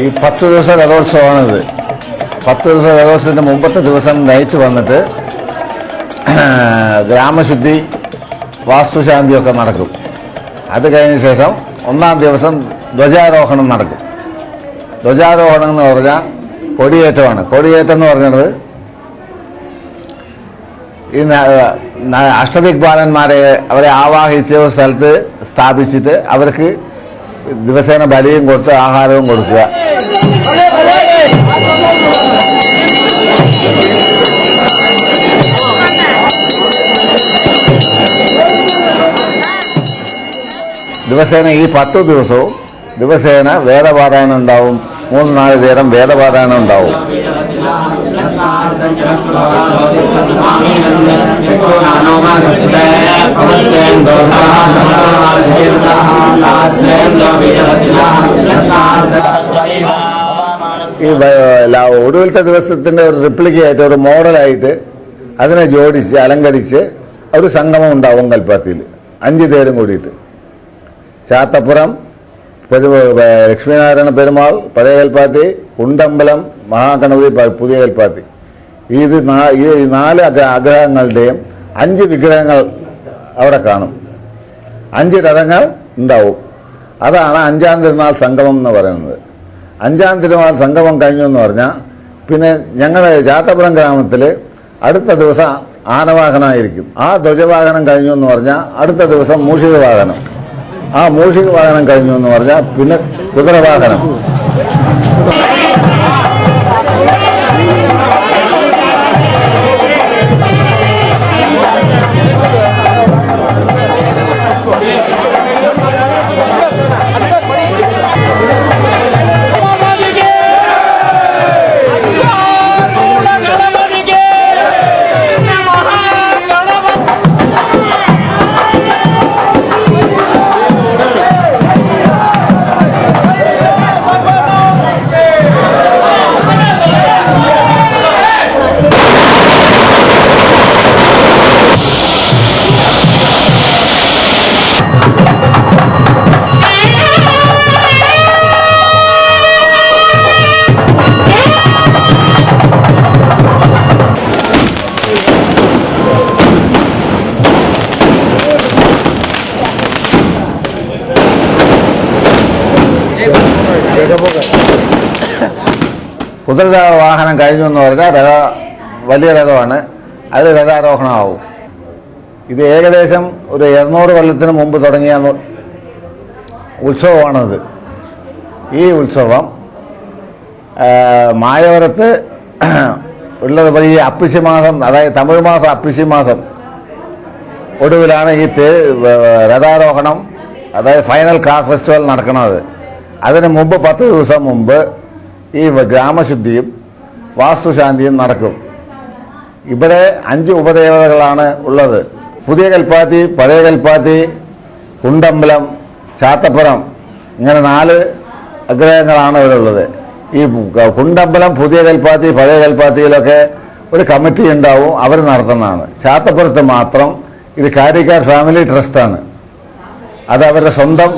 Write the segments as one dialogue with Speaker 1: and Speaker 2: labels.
Speaker 1: ഈ 10 ദിവസം രഥോത്സവമാണിത്. 10 ദിവസം രഥോത്സവത്തിൻ്റെ മുമ്പത്തെ ദിവസം നൈറ്റ് വന്നിട്ട് ഗ്രാമശുദ്ധി വാസ്തുശാന്തിയൊക്കെ നടക്കും. അത് കഴിഞ്ഞ ശേഷം 1-ാം ദിവസം ധ്വജാരോഹണം നടക്കും. ധ്വജാരോഹണം എന്ന് പറഞ്ഞാൽ കൊടിയേറ്റമാണ്. കൊടിയേറ്റം എന്ന് പറഞ്ഞത് ഈ അഷ്ടദിക്പാലന്മാരെ അവരെ ആവാഹിച്ച് ഒരു സ്ഥലത്ത് സ്ഥാപിച്ചിട്ട് അവർക്ക് ദിവസേന ബലിയും കൊടുത്ത് ആഹാരവും കൊടുക്കുക. ദിവസേന ഈ 10 ദിവസവും ദിവസേന വേദപാരായണം ഉണ്ടാവും. 3-4 നേരം വേദപാരായണം ഉണ്ടാവും. ഈ ഒടുവിലത്തെ ദിവസത്തിന്റെ ഒരു റിപ്ലിക്കായിട്ട് ഒരു മോഡലായിട്ട് അതിനെ ജോഡിച്ച് അലങ്കരിച്ച് ഒരു സംഗമം ഉണ്ടാവും കൽപ്പാത്തിയിൽ 5 പേരും കൂടിയിട്ട്. ചാത്തപ്പുറം, ലക്ഷ്മീനാരായണ പെരുമാൾ പഴയ കൽപ്പാത്തി, കുണ്ടമ്പലം മഹാഗണപതി പുതിയ കൽപ്പാത്തി. ഈ 4 ആഗ്രഹങ്ങളുടെയും 5 വിഗ്രഹങ്ങൾ അവിടെ കാണും. 5 രഥങ്ങൾ ഉണ്ടാവും. അതാണ് 5-ാം തിരുനാൾ സംഗമം എന്ന് പറയുന്നത്. 5-ാം തിരുനാൾ സംഗമം കഴിഞ്ഞു എന്ന് പറഞ്ഞാൽ പിന്നെ ഞങ്ങളുടെ ചാത്തപ്പുറം ഗ്രാമത്തിൽ അടുത്ത ദിവസം ആനവാഹനമായിരിക്കും. ആ ധ്വജവാഹനം കഴിഞ്ഞു എന്ന് പറഞ്ഞാൽ അടുത്ത ദിവസം മൂഷിക വാഹനം. ആ മൂഷിക വാഹനം കഴിഞ്ഞു എന്ന് പറഞ്ഞാൽ പിന്നെ കുതിരവാഹനം. കുതിരവാഹനം കഴിഞ്ഞു എന്ന് പറഞ്ഞാൽ വലിയ രഥമാണ്. അത് രഥാരോഹണമാവും. ഇത് ഏകദേശം ഒരു 200 കൊല്ലത്തിന് മുമ്പ് തുടങ്ങിയ ഉത്സവമാണിത്. ഈ ഉത്സവം മായവരത്ത് ഉള്ളത് ഈ അപ്പിശി മാസം, അതായത് തമിഴ് മാസം അപ്പിശി മാസം ഒടുവിലാണ് ഈ രഥാരോഹണം, അതായത് ഫൈനൽ കാർ ഫെസ്റ്റിവൽ നടക്കുന്നത്. അതിന് മുമ്പ് 10 ദിവസം മുമ്പ് ഈ ഗ്രാമശുദ്ധിയും വാസ്തുശാന്തിയും നടക്കും. ഇവിടെ 5 ഉപദേവതകളാണ് ഉള്ളത്. പുതിയ കൽപ്പാത്തി, പഴയ കൽപ്പാത്തി, കുണ്ടമ്പലം, ചാത്തപ്പുറം, ഇങ്ങനെ 4 അഗ്രഹങ്ങളാണ് ഇവിടെ ഉള്ളത്. ഈ കുണ്ടമ്പലം, പുതിയ കൽപ്പാത്തി, പഴയ കൽപ്പാത്തിയിലൊക്കെ ഒരു കമ്മിറ്റി ഉണ്ടാവും, അവർ നടത്തുന്നതാണ്. ചാത്തപ്പുറത്ത് മാത്രം ഇത് കാരിക്കാർ ഫാമിലി ട്രസ്റ്റാണ്. അത് അവരുടെ സ്വന്തം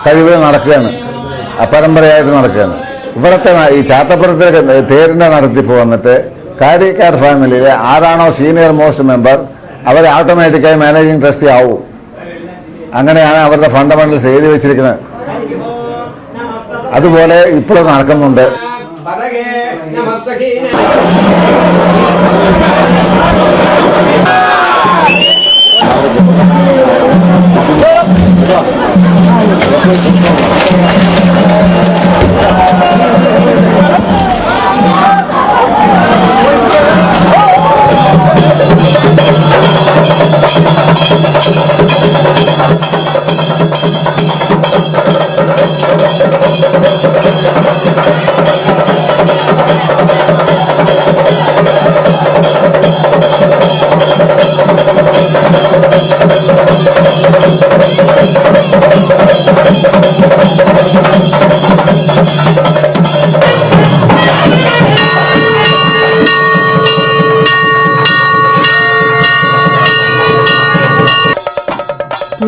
Speaker 1: കഴിവിൽ നടക്കുകയാണ്, പരമ്പരയായിട്ട് നടക്കുകയാണ്. ഇവിടുത്തെ ഈ ചാത്തപ്പുറത്തെ തേരിൻ്റെ നടത്തിപ്പ് വന്നിട്ട് കാരിക്കാർ ഫാമിലിയിലെ ആരാണോ സീനിയർ മോസ്റ്റ് മെമ്പർ അവരെ ഓട്ടോമാറ്റിക്കായി മാനേജിങ് ട്രസ്റ്റി ആവും. അങ്ങനെയാണ് അവരുടെ ഫണ്ടമെന്റൽസ് എഴുതി വെച്ചിരിക്കുന്നത്. അതുപോലെ ഇപ്പോഴും നടക്കുന്നുണ്ട്.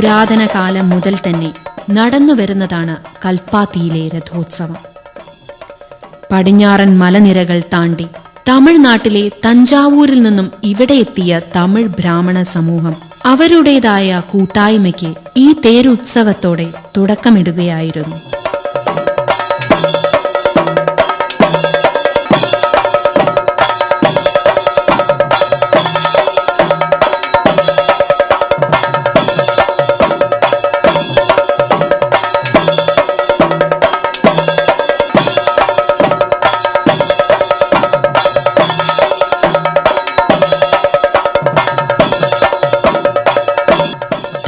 Speaker 2: പുരാതന കാലം മുതൽ തന്നെ നടന്നുവരുന്നതാണ് കൽപ്പാത്തിയിലെ രഥോത്സവം. പടിഞ്ഞാറൻ മലനിരകൾ താണ്ടി തമിഴ്നാട്ടിലെ തഞ്ചാവൂരിൽ നിന്നും ഇവിടെ എത്തിയ തമിഴ് ബ്രാഹ്മണ സമൂഹം അവരുടേതായ കൂട്ടായ്മയ്ക്ക് ഈ തേരുത്സവത്തോടെ തുടക്കമിടുകയായിരുന്നു.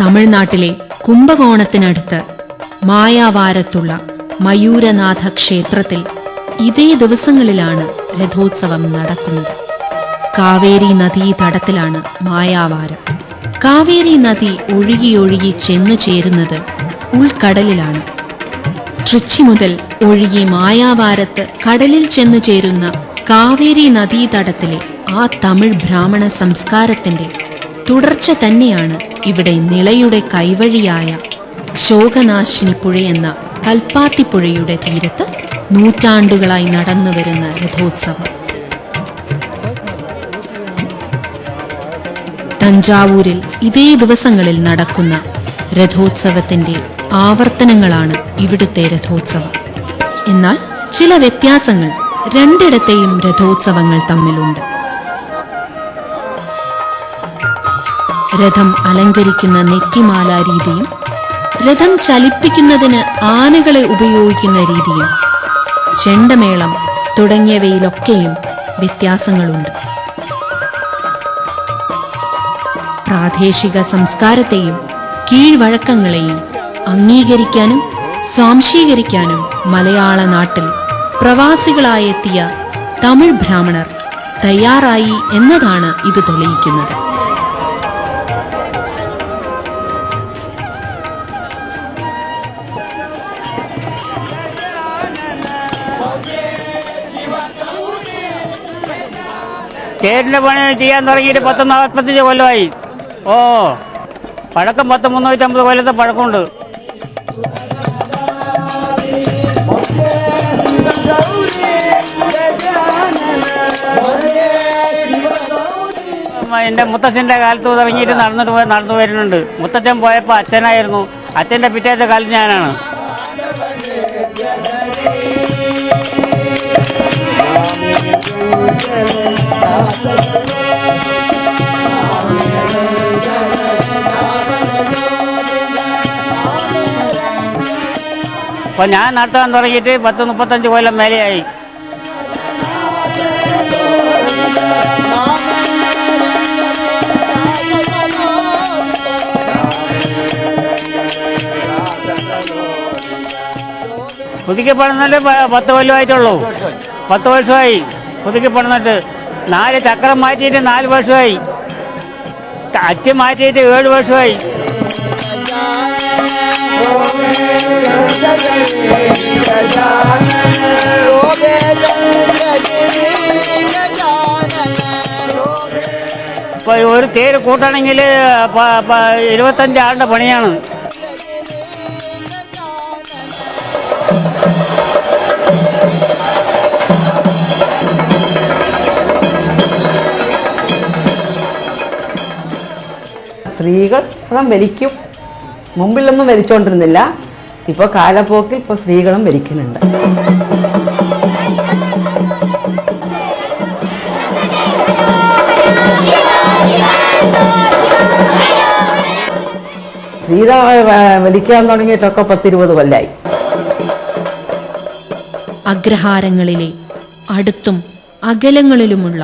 Speaker 2: തമിഴ്നാട്ടിലെ കുംഭകോണത്തിനടുത്ത് മായാവാരത്തുള്ള മയൂരനാഥ ക്ഷേത്രത്തിൽ ഇതേ ദിവസങ്ങളിലാണ് രഥോത്സവം നടക്കുന്നത്. കാവേരി നദീതടത്തിലാണ് മായാവാരം. കാവേരി നദി ഒഴുകിയൊഴുകി ചെന്നു ചേരുന്നത് ഉൾക്കടലിലാണ്. ട്രിച്ചി മുതൽ ഒഴുകി മായാവാരത്ത് കടലിൽ ചെന്നു ചേരുന്ന കാവേരി നദീതടത്തിലെ ആ തമിഴ് ബ്രാഹ്മണ സംസ്കാരത്തിന്റെ തുടർച്ച തന്നെയാണ് ഇവിടെ നിളയുടെ കൈവഴിയായ ശോകനാശിനി പുഴയെന്ന കൽപ്പാത്തിപ്പുഴയുടെ തീരത്ത് നൂറ്റാണ്ടുകളായി നടന്നുവരുന്ന രഥോത്സവം. തഞ്ചാവൂരിൽ ഇതേ ദിവസങ്ങളിൽ നടക്കുന്ന രഥോത്സവത്തിന്റെ ആവർത്തനങ്ങളാണ് ഇവിടുത്തെ രഥോത്സവം. എന്നാൽ ചില വ്യത്യാസങ്ങൾ രണ്ടിടത്തെയും രഥോത്സവങ്ങൾ തമ്മിലുണ്ട്. രഥം അലങ്കരിക്കുന്ന നെറ്റിമാല രീതിയും രഥം ചലിപ്പിക്കുന്നതിന് ആനകളെ ഉപയോഗിക്കുന്ന രീതിയും ചെണ്ടമേളം തുടങ്ങിയവയിലൊക്കെയും വ്യത്യാസങ്ങളുണ്ട്. പ്രാദേശിക സംസ്കാരത്തെയും കീഴ്വഴക്കങ്ങളെയും അംഗീകരിക്കാനും സ്വാംശീകരിക്കാനും മലയാള നാട്ടിൽ പ്രവാസികളായെത്തിയ തമിഴ് ബ്രാഹ്മണർ തയ്യാറായി എന്നതാണ് ഇത് തെളിയിക്കുന്നത്.
Speaker 3: തേരിന്റെ പണി ചെയ്യാൻ തുടങ്ങിയിട്ട് 45 കൊല്ലമായി. പഴക്കം 350 കൊല്ലത്തെ പഴക്കമുണ്ട്. എൻ്റെ മുത്തച്ഛൻ്റെ കാലത്ത് തുടങ്ങിയിട്ട് നടന്നു വരുന്നുണ്ട്. മുത്തച്ഛൻ പോയപ്പോൾ അച്ഛനായിരുന്നു. അച്ഛൻ്റെ പിറ്റേത്തെ കാലത്ത് ഞാനാണ്. അപ്പോൾ ഞാൻ നടത്താൻ തുടങ്ങിയിട്ട് 35 കൊല്ലം മേലെയായി. പുതുക്കിപ്പണിന്നിട്ട് 10 കൊല്ലമായിട്ടുള്ളൂ. 10 വർഷമായി പുതുക്കിപ്പണിന്നിട്ട്. 4 ചക്രം മാറ്റിയിട്ട് 4 വർഷമായി. അച്ച് മാറ്റിയിട്ട് 7 വർഷമായി. ഇപ്പോൾ ഒരു തേര് കൂട്ടണമെങ്കിൽ 25 ആളുടെ പണിയാണ്.
Speaker 4: സ്ത്രീകൾ രഥം വലിക്കും. മുമ്പിലൊന്നും വലിച്ചുകൊണ്ടിരുന്നില്ല. ഇപ്പോൾ കാലപ്പോക്കിൽ ഇപ്പോൾ സ്ത്രീകളും വലിക്കുന്നുണ്ട്. സ്ത്രീകൾ വലിക്കാൻ തുടങ്ങിയിട്ടൊക്കെ 10-20 കൊല്ലായി.
Speaker 2: അഗ്രഹാരങ്ങളിലെ അടുത്തും അകലങ്ങളിലുമുള്ള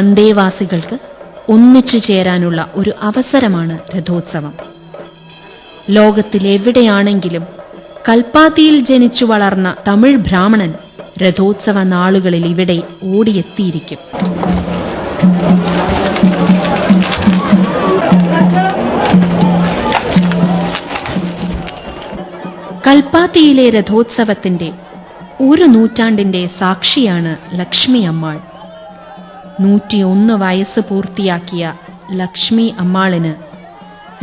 Speaker 2: അന്തേവാസികൾക്ക് ഒന്നിച്ചു ചേരാനുള്ള ഒരു അവസരമാണ് രഥോത്സവം. ലോകത്തിലെവിടെയാണെങ്കിലും കൽപ്പാത്തിയിൽ ജനിച്ചു വളർന്ന തമിഴ് ബ്രാഹ്മണൻ രഥോത്സവ നാളുകളിൽ ഇവിടെ ഓടിയെത്തിയിരിക്കും. കൽപ്പാത്തിയിലെ രഥോത്സവത്തിന്റെ 1 നൂറ്റാണ്ടിന്റെ സാക്ഷിയാണ് ലക്ഷ്മി അമ്മാൾ. 101 വയസ്സ് പൂർത്തിയാക്കിയ ലക്ഷ്മി അമ്മാളിന്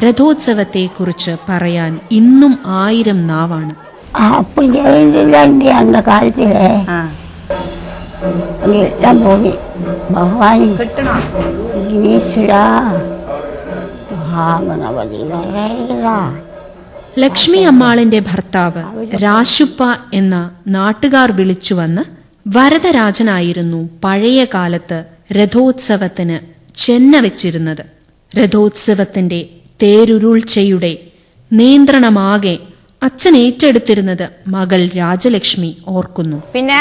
Speaker 2: രഥോത്സവത്തെക്കുറിച്ച് പറയാൻ ഇന്നും 1000 നാവാണ്.
Speaker 5: അപ്പം ചെയ്തില്ല എൻ്റെ അന്ന കാലത്തിലെ എല്ലാം പോയി. ഭഗവാൻ ഈശ്വര മഹാഗണപതി വരേടാ.
Speaker 2: ലക്ഷ്മി അമ്മാളിന്റെ ഭർത്താവ് രാശുപ്പ എന്ന നാട്ടുകാർ വിളിച്ചുവന്ന് വരദരാജനായിരുന്നു പഴയ കാലത്ത് രഥോത്സവത്തിന് ചെന്ന വെച്ചിരുന്നത്. രഥോത്സവത്തിന്റെ തേരുരുൾച്ചയുടെ നിയന്ത്രണമാകെ അച്ഛൻ ഏറ്റെടുത്തിരുന്നത് മകൾ രാജലക്ഷ്മി ഓർക്കുന്നു.
Speaker 6: പിന്നെ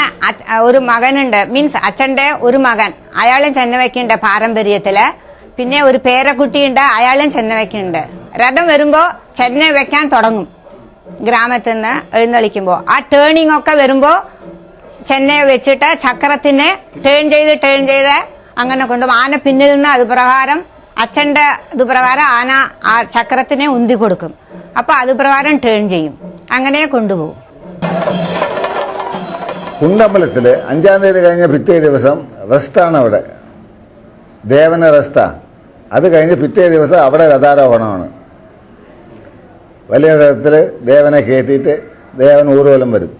Speaker 6: ഒരു മകനുണ്ട്, മീൻസ് അച്ഛന്റെ ഒരു മകൻ, അയാളും ചെന്ന വെക്കുന്നുണ്ട് പാരമ്പര്യത്തില്. പിന്നെ ഒരു പേരക്കുട്ടിയുണ്ട്, അയാളും ചെന്ന വെക്കുന്നുണ്ട്. രഥം വരുമ്പോ ചെന്ന വെക്കാൻ തുടങ്ങും ഗ്രാമത്തിൽ നിന്ന് എഴുന്നള്ളിക്കുമ്പോ. ആ ടേണിംഗ് ഒക്കെ വരുമ്പോ ചെന്നൈ വെച്ചിട്ട് ചക്രത്തിനെ ടേൺ ചെയ്ത് അങ്ങനെ കൊണ്ടുപോകും. ആന പിന്നിൽ നിന്ന് അത് പ്രകാരം അച്ഛന്റെ ഇതുപ്രകാരം ആന ആ ചക്രത്തിനെ ഉന്തി കൊടുക്കും. അപ്പൊ അത് പ്രകാരം ടേൺ ചെയ്യും, അങ്ങനെ കൊണ്ടുപോകും.
Speaker 1: കുണ്ടമ്പലത്തില് 5-ാം തീയതി കഴിഞ്ഞ പിറ്റേ ദിവസം റെസ്റ്റാണ്. അവിടെ ദേവന റെസ്റ്റാ. അത് കഴിഞ്ഞ് പിറ്റേ ദിവസം അവിടെ രഥാരോഹണമാണ്. വലിയ രഥത്തിൽ ദേവനെ കയറ്റിയിട്ട് ദേവൻ ഊർവലം വരും.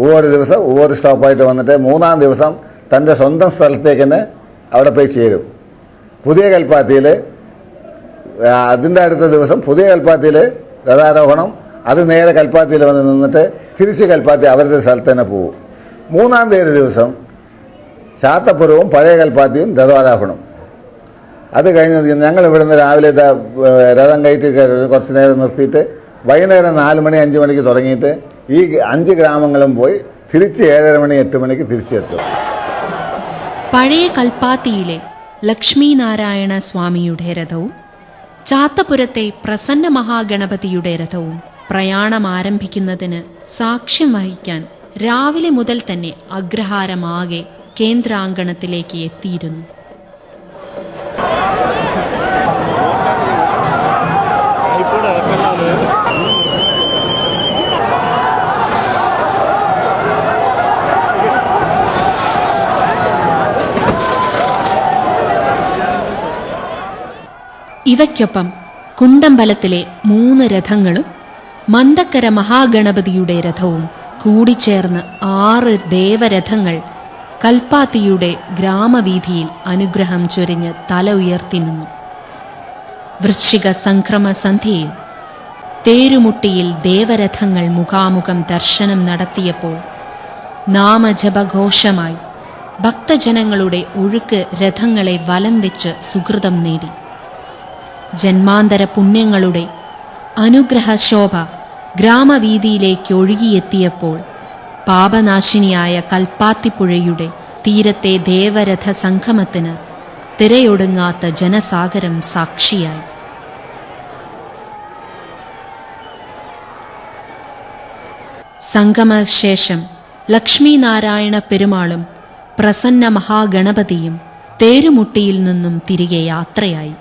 Speaker 1: ഒவ்வொரு ദിവസം ഒவ்வொரு സ്റ്റോപ്പായിട്ട് വന്നിട്ട് 3-ാം ദിവസം തൻ്റെ സ്വന്തം സ്ഥലത്തേക്ക് തന്നെ അവിടെ പോയി ചേരും. പുതിയ കൽപ്പാത്തിയിൽ അതിൻ്റെ അടുത്ത ദിവസം പുതിയ കൽപ്പാത്തിയിൽ രഥാരോഹണം. അത് നേരെ കൽപ്പാത്തിയിൽ വന്ന് നിന്നിട്ട് തിരിച്ച് കൽപ്പാത്തി അവരുടെ സ്ഥലത്ത് തന്നെ പോകും. 3-ാം തീയതി ദിവസം ചാത്തപ്പുരവും പഴയ കൽപ്പാത്തിയും രഥാരോഹണം. അത് കഴിഞ്ഞ് ഞങ്ങൾ ഇവിടുന്ന് രാവിലെ രഥം കയറ്റി കുറച്ച് നേരം നിർത്തിയിട്ട് വൈകുന്നേരം 4 മണി 5 മണിക്ക് തുടങ്ങിയിട്ട് ഈ 5 ഗ്രാമങ്ങളും പോയി തിരിച്ച് 7:30 മണി 8 മണിക്ക് തിരിച്ചെത്തും.
Speaker 2: പഴയ കൽപ്പാത്തിയിലെ ലക്ഷ്മീനാരായണ സ്വാമിയുടെ രഥവും ചാത്തപുരത്തെ പ്രസന്ന മഹാഗണപതിയുടെ രഥവും പ്രയാണം ആരംഭിക്കുന്നതിന് സാക്ഷ്യം വഹിക്കാൻ രാവിലെ മുതൽ തന്നെ അഗ്രഹാരമാകെ കേന്ദ്രാങ്കണത്തിലേക്ക് എത്തിയിരുന്നു. ഇവയ്ക്കൊപ്പം കുണ്ടമ്പലത്തിലെ 3 രഥങ്ങളും മന്തക്കര മഹാഗണപതിയുടെ രഥവും കൂടിച്ചേർന്ന് 6 ദേവരഥങ്ങൾ കൽപ്പാത്തിയുടെ ഗ്രാമവീഥിയിൽ അനുഗ്രഹം ചൊരിഞ്ഞ് തല ഉയർത്തി നിന്നു. വൃശ്ചിക സംക്രമ സന്ധ്യയിൽ തേരുമുട്ടിയിൽ ദേവരഥങ്ങൾ മുഖാമുഖം ദർശനം നടത്തിയപ്പോൾ നാമജപഘോഷമായി ഭക്തജനങ്ങളുടെ ഒഴുക്ക് രഥങ്ങളെ വലം വെച്ച് സുഹൃതം നേടി. ജന്മാന്തര പുണ്യങ്ങളുടെ അനുഗ്രഹശോഭ ഗ്രാമവീതിയിലേക്ക് ഒഴുകിയെത്തിയപ്പോൾ പാപനാശിനിയായ കൽപ്പാത്തിപ്പുഴയുടെ തീരത്തെ ദേവരഥ സംഗമത്തിന് തിരയൊടുങ്ങാത്ത ജനസാഗരം സാക്ഷിയായി. സംഗമശേഷം ലക്ഷ്മീനാരായണ പെരുമാളും പ്രസന്ന മഹാഗണപതിയും തേരുമുട്ടിയിൽ നിന്നും തിരികെ യാത്രയായി.